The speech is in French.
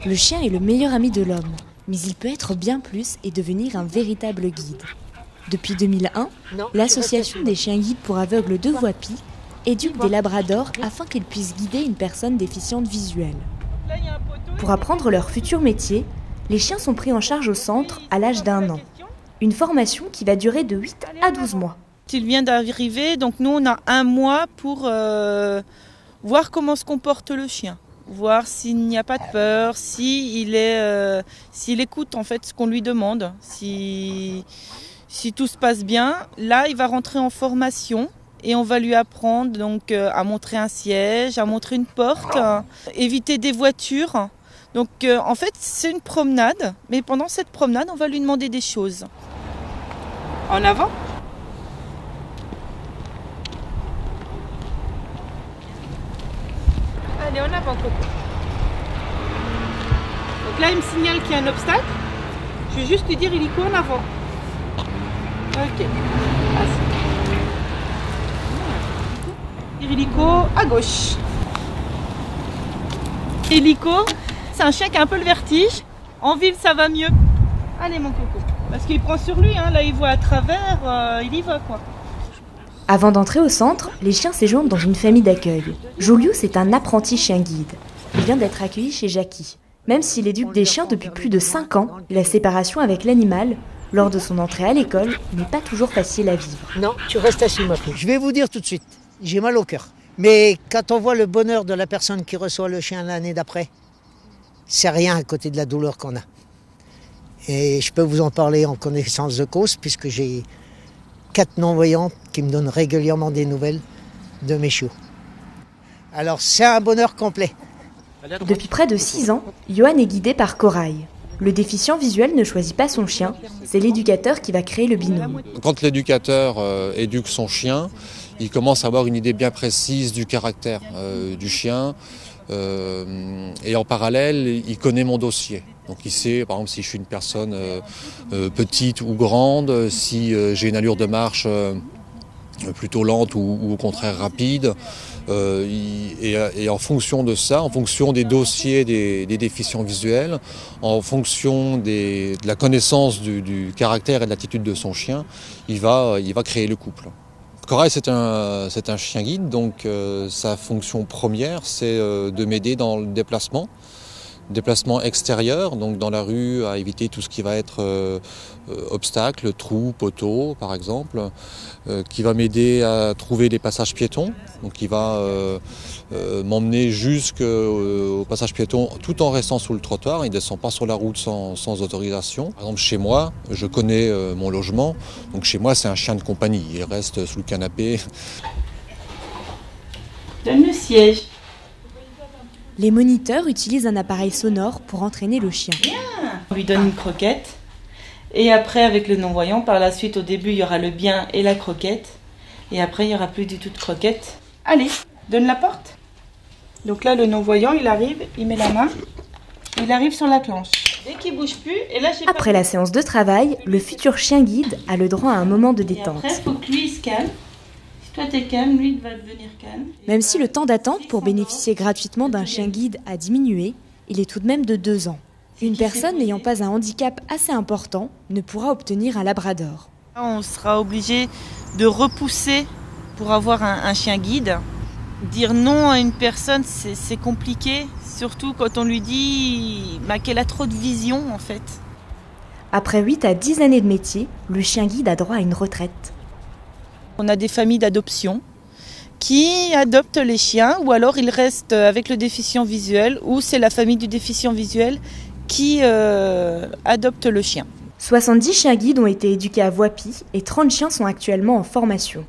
Le chien est le meilleur ami de l'homme, mais il peut être bien plus et devenir un véritable guide. Depuis 2001, l'association des chiens guides pour aveugles de Voipy éduque des labradors afin qu'ils puissent guider une personne déficiente visuelle. Pour apprendre leur futur métier, les chiens sont pris en charge au centre à l'âge d'1 an. Une formation qui va durer de 8 à 12 mois. Il vient d'arriver, donc nous on a 1 mois pour voir comment se comporte le chien. Voir s'il n'y a pas de peur, s'il écoute en fait ce qu'on lui demande, si tout se passe bien. Là, il va rentrer en formation et on va lui apprendre donc à montrer un siège, à montrer une porte, éviter des voitures. Donc en fait, c'est une promenade, mais pendant cette promenade, on va lui demander des choses. En avant. Allez, en avant, Coco. Donc là, il me signale qu'il y a un obstacle. Je vais juste lui dire illico en avant. Ok. Illico à gauche. Illico, c'est un chien qui a un peu le vertige. En ville, ça va mieux. Allez, mon Coco. Parce qu'il prend sur lui, hein. Là, il voit à travers, il y va, quoi. Avant d'entrer au centre, les chiens séjournent dans une famille d'accueil. Julius est un apprenti chien guide. Il vient d'être accueilli chez Jackie. Même s'il éduque des chiens depuis plus de 5 ans, la séparation avec l'animal, lors de son entrée à l'école, n'est pas toujours facile à vivre. Non, tu restes assis, ma fille. Je vais vous dire tout de suite, j'ai mal au cœur. Mais quand on voit le bonheur de la personne qui reçoit le chien l'année d'après, c'est rien à côté de la douleur qu'on a. Et je peux vous en parler en connaissance de cause, puisque j'ai 4 non-voyants qui me donnent régulièrement des nouvelles de mes chiots. Alors c'est un bonheur complet. Depuis près de 6 ans, Johan est guidé par Corail. Le déficient visuel ne choisit pas son chien, c'est l'éducateur qui va créer le binôme. Quand l'éducateur éduque son chien, il commence à avoir une idée bien précise du caractère du chien. Et en parallèle, il connaît mon dossier. Donc il sait, par exemple, si je suis une personne petite ou grande, si j'ai une allure de marche plutôt lente ou au contraire rapide. Et en fonction de ça, en fonction des dossiers des déficients visuels, en fonction de la connaissance du caractère et de l'attitude de son chien, il va créer le couple. Corail, c'est un chien guide, donc sa fonction première, c'est de m'aider dans le déplacement extérieur, donc dans la rue, à éviter tout ce qui va être obstacles, trous, poteaux par exemple, qui va m'aider à trouver des passages piétons, donc qui va m'emmener jusqu'au passage piéton tout en restant sous le trottoir, il ne descend pas sur la route sans autorisation. Par exemple chez moi, je connais mon logement, donc chez moi c'est un chien de compagnie, il reste sous le canapé. Donne le siège. Les moniteurs utilisent un appareil sonore pour entraîner le chien. Bien. On lui donne une croquette. Et après, avec le non-voyant, par la suite, au début, il y aura le bien et la croquette. Et après, il n'y aura plus du tout de croquette. Allez, donne la porte. Donc là, le non-voyant, il arrive, il met la main. Il arrive sur la planche. Dès qu'il ne bouge plus, et là, j'ai Après la séance de travail, le futur chien guide a le droit à un moment de détente. Et après, il faut que lui, il se calme. Toi, t'es calme, lui, il va devenir calme. Même si le temps d'attente pour bénéficier gratuitement d'un chien guide a diminué, il est tout de même de 2 ans. Une personne n'ayant pas un handicap assez important ne pourra obtenir un labrador. On sera obligé de repousser pour avoir un chien guide. Dire non à une personne, c'est compliqué, surtout quand on lui dit qu'elle a trop de vision, en fait. Après 8 à 10 années de métier, le chien guide a droit à une retraite. On a des familles d'adoption qui adoptent les chiens ou alors ils restent avec le déficient visuel ou c'est la famille du déficient visuel qui adopte le chien. 70 chiens guides ont été éduqués à Voipy et 30 chiens sont actuellement en formation.